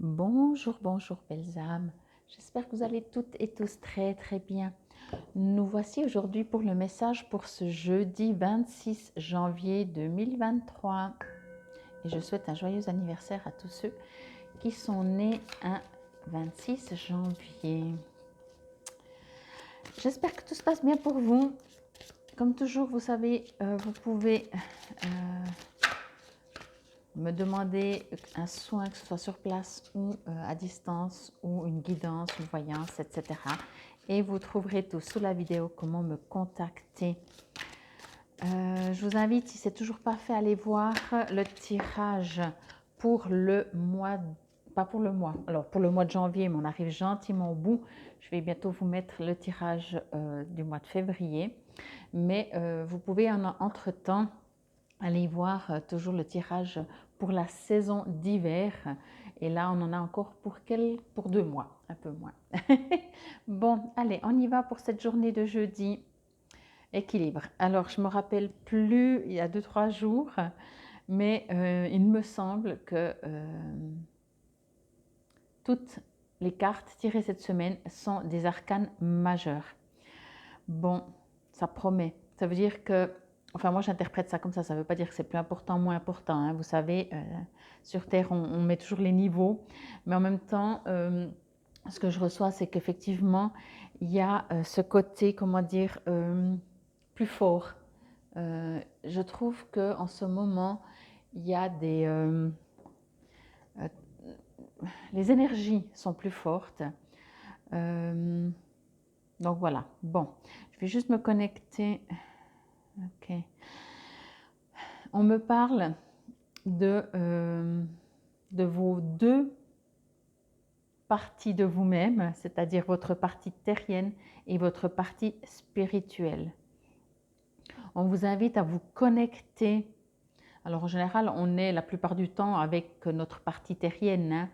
Bonjour, bonjour belles âmes. J'espère que vous allez toutes et tous très très bien. Nous voici aujourd'hui pour le message pour ce jeudi 26 janvier 2023. Et je souhaite un joyeux anniversaire à tous ceux qui sont nés un 26 janvier. J'espère que tout se passe bien pour vous. Comme toujours, vous savez, vous pouvez me demander un soin, que ce soit sur place ou à distance, ou une guidance, une voyance, etc. Et vous trouverez tout sous la vidéo comment me contacter. Je vous invite, si ce n'est toujours pas fait, à aller voir le tirage pour le mois, pas pour le mois, alors pour le mois de janvier, mais on arrive gentiment au bout. Je vais bientôt vous mettre le tirage du mois de février. Mais vous pouvez entre-temps aller voir toujours le tirage pour la saison d'hiver. Et là, on en a encore pour 2 mois, un peu moins. Bon, allez, on y va pour cette journée de jeudi. Équilibre. Alors, je ne me rappelle plus, il y a 2-3 jours, mais il me semble que toutes les cartes tirées cette semaine sont des arcanes majeurs. Bon, ça promet. Ça veut dire que, enfin moi j'interprète ça comme ça ne veut pas dire que c'est plus important, moins important. Hein. Vous savez, sur Terre on met toujours les niveaux, mais en même temps, ce que je reçois c'est qu'effectivement il y a ce côté, comment dire, plus fort. Je trouve qu'en ce moment il y a les énergies sont plus fortes. Donc voilà, bon, je vais juste me connecter. Ok. On me parle de vos deux parties de vous-même, c'est-à-dire votre partie terrienne et votre partie spirituelle. On vous invite à vous connecter. Alors en général, on est la plupart du temps avec notre partie terrienne. Hein.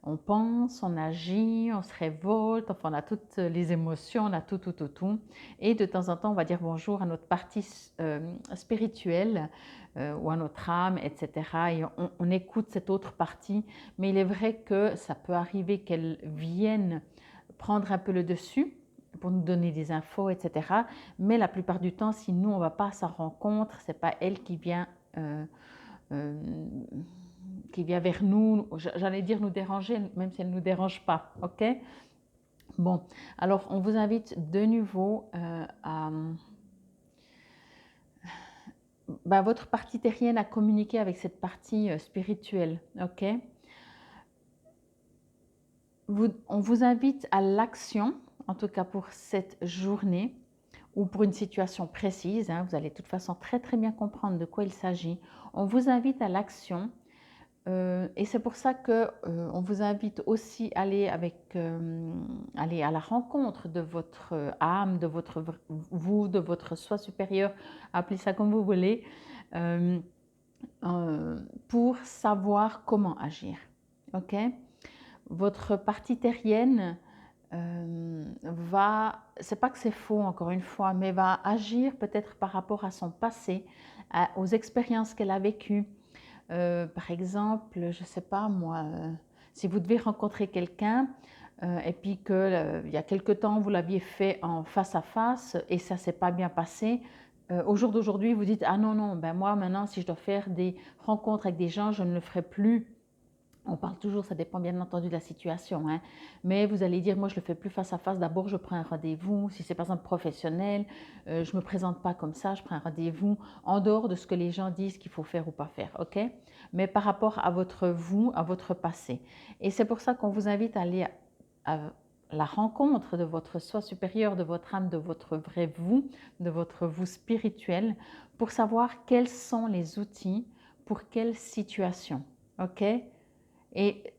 On pense, on agit, on se révolte, enfin on a toutes les émotions, on a tout. Et de temps en temps, on va dire bonjour à notre partie spirituelle ou à notre âme, etc. Et on écoute cette autre partie. Mais il est vrai que ça peut arriver qu'elle vienne prendre un peu le dessus pour nous donner des infos, etc. Mais la plupart du temps, si nous, on ne va pas à sa rencontre, ce n'est pas elle euh, qui vient vers nous, j'allais dire nous déranger, même si elle ne nous dérange pas, ok? Bon, alors on vous invite de nouveau à votre partie terrienne à communiquer avec cette partie spirituelle, ok? On vous invite à l'action, en tout cas pour cette journée, ou pour une situation précise, hein, vous allez de toute façon très très bien comprendre de quoi il s'agit. On vous invite à l'action. Et c'est pour ça qu'on vous invite aussi à aller aller à la rencontre de votre âme, de votre vous, de votre soi supérieur, appelez ça comme vous voulez, pour savoir comment agir. Ok? Votre partie terrienne c'est pas que c'est faux encore une fois, mais va agir peut-être par rapport à son passé, aux expériences qu'elle a vécues. Par exemple, je ne sais pas moi, si vous devez rencontrer quelqu'un et puis qu'il y a quelque temps vous l'aviez fait en face à face et ça ne s'est pas bien passé, au jour d'aujourd'hui vous dites ah non, non, ben moi maintenant si je dois faire des rencontres avec des gens, je ne le ferai plus. On parle toujours, ça dépend bien entendu de la situation, hein. Mais vous allez dire, moi je le fais plus face à face, d'abord je prends un rendez-vous, si c'est par exemple professionnel, je ne me présente pas comme ça, je prends un rendez-vous en dehors de ce que les gens disent qu'il faut faire ou pas faire, ok? Mais par rapport à votre vous, à votre passé. Et c'est pour ça qu'on vous invite à aller à la rencontre de votre soi supérieur, de votre âme, de votre vrai vous, de votre vous spirituel, pour savoir quels sont les outils pour quelle situation, ok? Et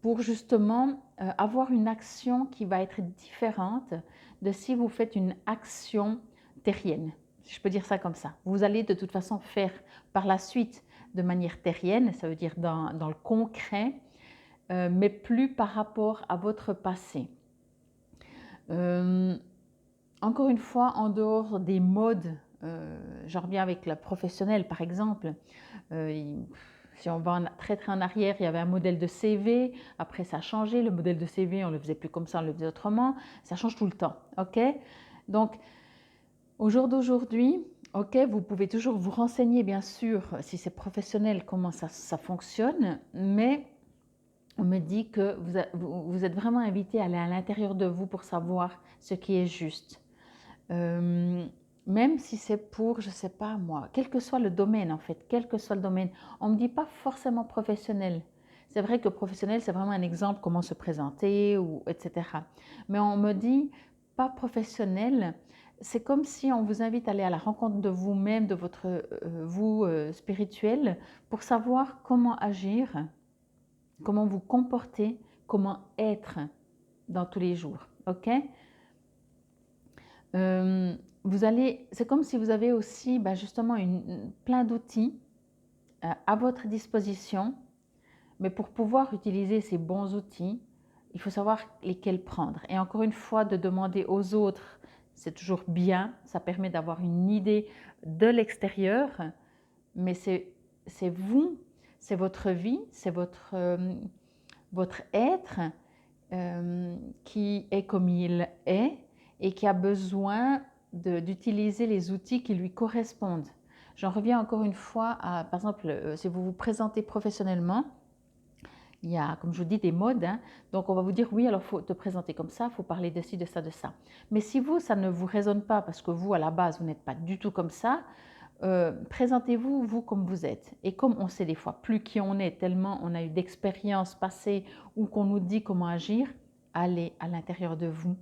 pour justement avoir une action qui va être différente de si vous faites une action terrienne, si je peux dire ça comme ça. Vous allez de toute façon faire par la suite de manière terrienne, ça veut dire dans le concret, mais plus par rapport à votre passé. Encore une fois, en dehors des modes, j'en reviens avec la professionnelle par exemple, Si on va très très en arrière, il y avait un modèle de CV, après ça a changé, le modèle de CV, on ne le faisait plus comme ça, on le faisait autrement, ça change tout le temps, ok? Donc, au jour d'aujourd'hui, ok, vous pouvez toujours vous renseigner, bien sûr, si c'est professionnel, comment ça fonctionne, mais on me dit que vous êtes vraiment invité à aller à l'intérieur de vous pour savoir ce qui est juste. Même si c'est pour, je ne sais pas moi, quel que soit le domaine en fait, quel que soit le domaine, on ne me dit pas forcément professionnel. C'est vrai que professionnel, c'est vraiment un exemple, comment se présenter, ou, etc. Mais on me dit pas professionnel, c'est comme si on vous invite à aller à la rencontre de vous-même, de votre vous spirituel, pour savoir comment agir, comment vous comporter, comment être dans tous les jours. Ok? C'est comme si vous avez aussi justement plein d'outils à votre disposition, mais pour pouvoir utiliser ces bons outils, il faut savoir lesquels prendre. Et encore une fois, de demander aux autres, c'est toujours bien, ça permet d'avoir une idée de l'extérieur, mais c'est vous, c'est votre vie, c'est votre être qui est comme il est et qui a besoin d'utiliser les outils qui lui correspondent. J'en reviens encore une fois à, par exemple, si vous vous présentez professionnellement, il y a, comme je vous dis, des modes. Donc, on va vous dire, oui, alors il faut te présenter comme ça, il faut parler de ci, de ça, de ça. Mais si vous, ça ne vous résonne pas parce que vous, à la base, vous n'êtes pas du tout comme ça, présentez-vous, vous, comme vous êtes. Et comme on sait des fois plus qui on est, tellement on a eu d'expériences passées ou qu'on nous dit comment agir, allez à l'intérieur de vous.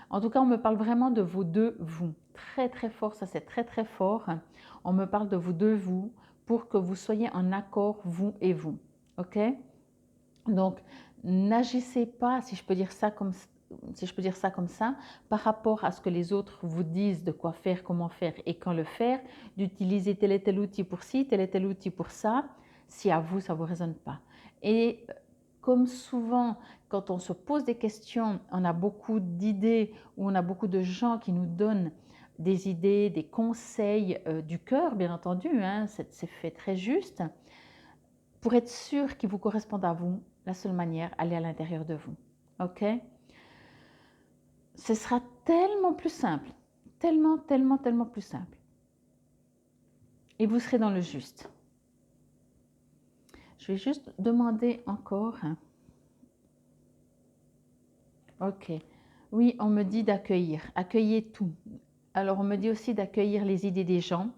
En tout cas, on me parle vraiment de vos deux vous. Très, très fort, ça c'est très, très fort. On me parle de vos deux vous pour que vous soyez en accord, vous et vous. OK? Donc, n'agissez pas, si je peux dire ça comme ça, par rapport à ce que les autres vous disent de quoi faire, comment faire et quand le faire, d'utiliser tel et tel outil pour ci, tel et tel outil pour ça, si à vous, ça ne vous résonne pas. Et comme souvent, quand on se pose des questions, on a beaucoup d'idées ou on a beaucoup de gens qui nous donnent des idées, des conseils du cœur, bien entendu, c'est fait très juste. Pour être sûr qu'ils vous correspondent à vous, la seule manière, aller à l'intérieur de vous. OK? Ce sera tellement plus simple. Tellement, tellement, tellement plus simple. Et vous serez dans le juste. Je vais juste demander encore. OK. Oui, on me dit d'accueillir. Accueillez tout. Alors, on me dit aussi d'accueillir les idées des gens.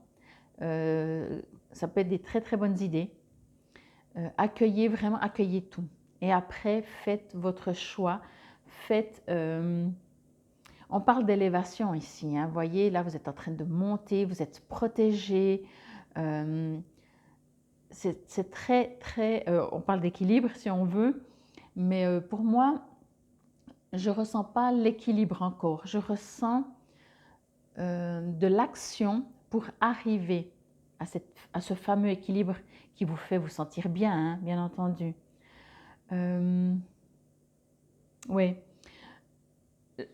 Ça peut être des très, très bonnes idées. Accueillez, vraiment, accueillez tout. Et après, faites votre choix. Faites... on parle d'élévation ici, vous voyez, là vous êtes en train de monter, vous êtes protégé. C'est très, très... on parle d'équilibre si on veut, mais pour moi, je ne ressens pas l'équilibre encore. Je ressens de l'action pour arriver à ce fameux équilibre qui vous fait vous sentir bien, bien entendu. Oui.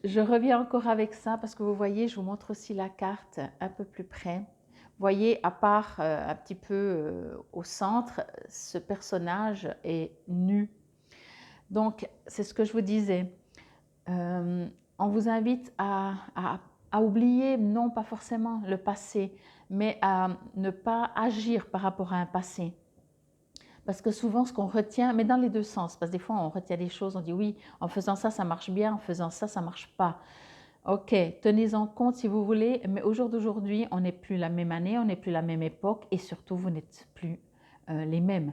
Je reviens encore avec ça parce que vous voyez, je vous montre aussi la carte un peu plus près. Vous voyez, à part un petit peu au centre, ce personnage est nu. Donc, c'est ce que je vous disais. On vous invite à oublier, non pas forcément le passé, mais à ne pas agir par rapport à un passé. Parce que souvent, ce qu'on retient, mais dans les deux sens, parce que des fois, on retient des choses, on dit oui, en faisant ça, ça marche bien, en faisant ça, ça ne marche pas. Ok, tenez-en compte si vous voulez, mais au jour d'aujourd'hui, on n'est plus la même année, on n'est plus la même époque et surtout, vous n'êtes plus les mêmes.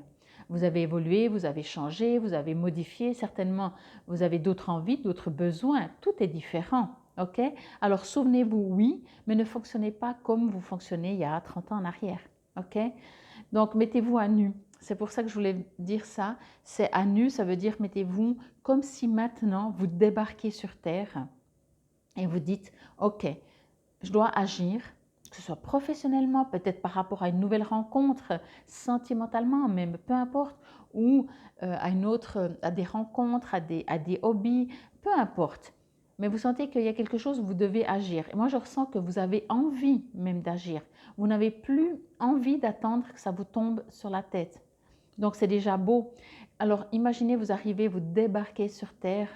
Vous avez évolué, vous avez changé, vous avez modifié, certainement, vous avez d'autres envies, d'autres besoins, tout est différent. Ok, alors souvenez-vous, oui, mais ne fonctionnez pas comme vous fonctionnez il y a 30 ans en arrière. Ok, donc mettez-vous à nu. C'est pour ça que je voulais dire ça. C'est à nu, ça veut dire mettez-vous comme si maintenant vous débarquez sur Terre et vous dites, ok, je dois agir, que ce soit professionnellement, peut-être par rapport à une nouvelle rencontre, sentimentalement, même peu importe, ou à des rencontres, à des hobbies, peu importe. Mais vous sentez qu'il y a quelque chose où vous devez agir. Et moi, je ressens que vous avez envie même d'agir. Vous n'avez plus envie d'attendre que ça vous tombe sur la tête. Donc, c'est déjà beau. Alors, imaginez, vous arrivez, vous débarquez sur Terre.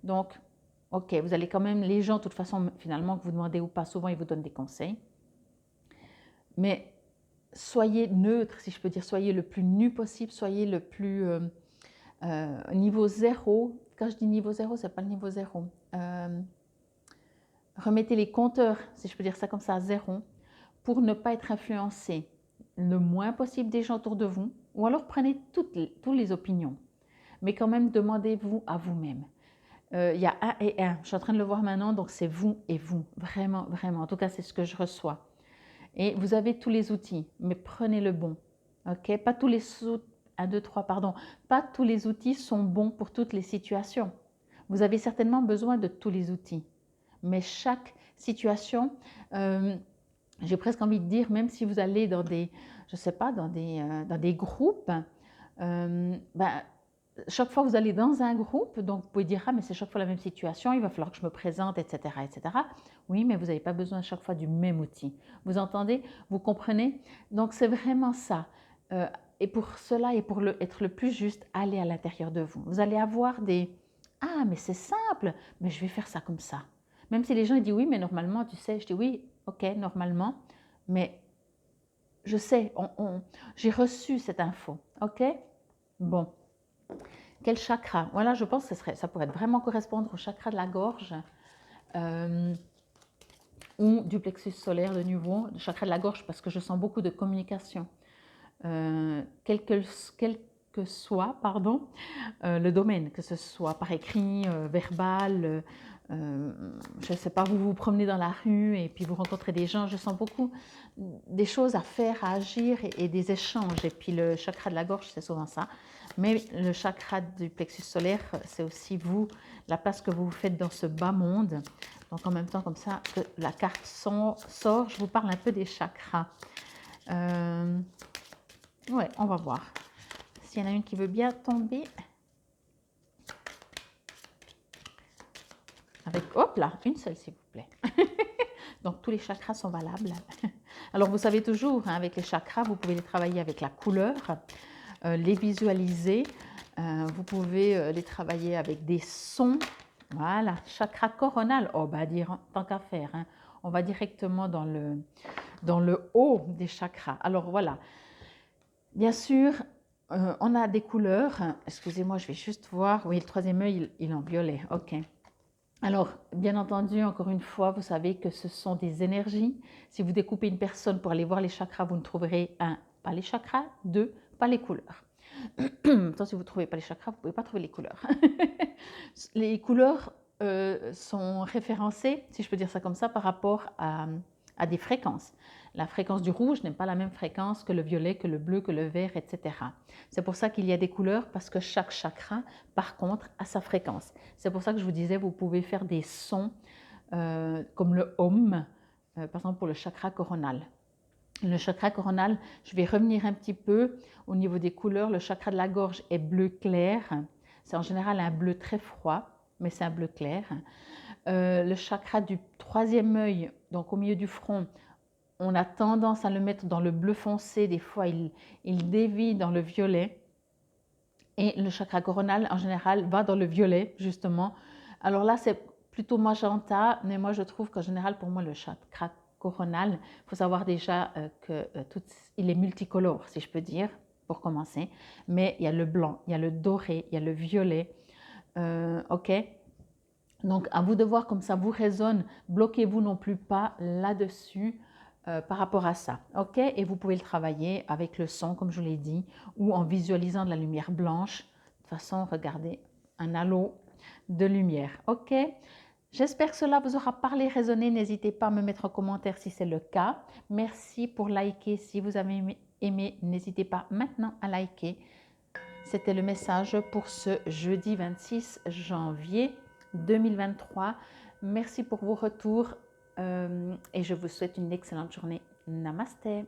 Donc, ok, vous allez quand même, les gens, de toute façon, finalement, que vous demandez ou pas, souvent, ils vous donnent des conseils. Mais soyez neutre, si je peux dire, soyez le plus nu possible, soyez le plus niveau zéro. Quand je dis niveau zéro, ce n'est pas le niveau zéro. Remettez les compteurs, si je peux dire ça comme ça, à zéro, pour ne pas être influencé le moins possible des gens autour de vous, ou alors prenez toutes les opinions, mais quand même demandez-vous à vous-même. Il y a un et un, je suis en train de le voir maintenant, donc c'est vous et vous, vraiment, vraiment, en tout cas c'est ce que je reçois. Et vous avez tous les outils, mais prenez le bon, ok? Pas tous les outils, 1, 2, 3, pardon, pas tous les outils sont bons pour toutes les situations. Vous avez certainement besoin de tous les outils, mais chaque situation, j'ai presque envie de dire, même si vous allez dans des, je sais pas, dans des groupes, ben, chaque fois que vous allez dans un groupe, donc vous pouvez dire, ah mais c'est chaque fois la même situation, il va falloir que je me présente, etc. etc. Oui, mais vous n'avez pas besoin à chaque fois du même outil. Vous entendez? Vous comprenez? Donc c'est vraiment ça. Et pour cela, et pour être le plus juste, allez à l'intérieur de vous. Vous allez avoir des, ah mais c'est simple, mais je vais faire ça comme ça. Même si les gens disent oui, mais normalement, tu sais, je dis oui, ok, normalement, mais je sais, j'ai reçu cette info, ok? Bon. Quel chakra? Voilà, je pense que ça pourrait vraiment correspondre au chakra de la gorge ou du plexus solaire de nouveau, le chakra de la gorge, parce que je sens beaucoup de communication. Quel que soit le domaine, que ce soit par écrit, verbal, je ne sais pas, vous vous promenez dans la rue et puis vous rencontrez des gens, je sens beaucoup des choses à faire, à agir et des échanges. Et puis le chakra de la gorge, c'est souvent ça. Mais le chakra du plexus solaire, c'est aussi vous, la place que vous faites dans ce bas monde. Donc en même temps, comme ça, que la carte sort, je vous parle un peu des chakras. Ouais, on va voir. S'il y en a une qui veut bien tomber. Avec, hop là, une seule s'il vous plaît. Donc tous les chakras sont valables. Alors vous savez toujours, hein, avec les chakras, vous pouvez les travailler avec la couleur, les visualiser. Vous pouvez les travailler avec des sons. Voilà, chakra coronal. Oh, bah dire, tant qu'à faire, hein, on va directement dans le haut des chakras. Alors voilà, bien sûr, on a des couleurs. Excusez-moi, je vais juste voir. Oui, le troisième œil, il est en violet. Ok. Alors, bien entendu, encore une fois, vous savez que ce sont des énergies. Si vous découpez une personne pour aller voir les chakras, vous ne trouverez, 1, pas les chakras, 2, pas les couleurs. Tant si vous ne trouvez pas les chakras, vous ne pouvez pas trouver les couleurs. Les couleurs sont référencées, si je peux dire ça comme ça, par rapport à des fréquences. La fréquence du rouge n'est pas la même fréquence que le violet, que le bleu, que le vert, etc. C'est pour ça qu'il y a des couleurs, parce que chaque chakra, par contre, a sa fréquence. C'est pour ça que je vous disais, vous pouvez faire des sons comme le Om, par exemple pour le chakra coronal. Le chakra coronal, je vais revenir un petit peu au niveau des couleurs. Le chakra de la gorge est bleu clair. C'est en général un bleu très froid, mais c'est un bleu clair. Le chakra du troisième œil, donc au milieu du front, on a tendance à le mettre dans le bleu foncé. Des fois, il dévie dans le violet. Et le chakra coronal, en général, va dans le violet, justement. Alors là, c'est plutôt magenta, mais moi, je trouve qu'en général, pour moi, le chakra coronal, il faut savoir déjà qu'il est multicolore, si je peux dire, pour commencer. Mais il y a le blanc, il y a le doré, il y a le violet. OK? Donc, à vous de voir comme ça vous résonne. Bloquez-vous non plus pas là-dessus par rapport à ça. OK? Et vous pouvez le travailler avec le son, comme je vous l'ai dit, ou en visualisant de la lumière blanche. De toute façon, regardez, un halo de lumière. OK? J'espère que cela vous aura parlé, résonné. N'hésitez pas à me mettre en commentaire si c'est le cas. Merci pour liker. Si vous avez aimé, n'hésitez pas maintenant à liker. C'était le message pour ce jeudi 26 janvier 2023. Merci pour vos retours et je vous souhaite une excellente journée. Namasté.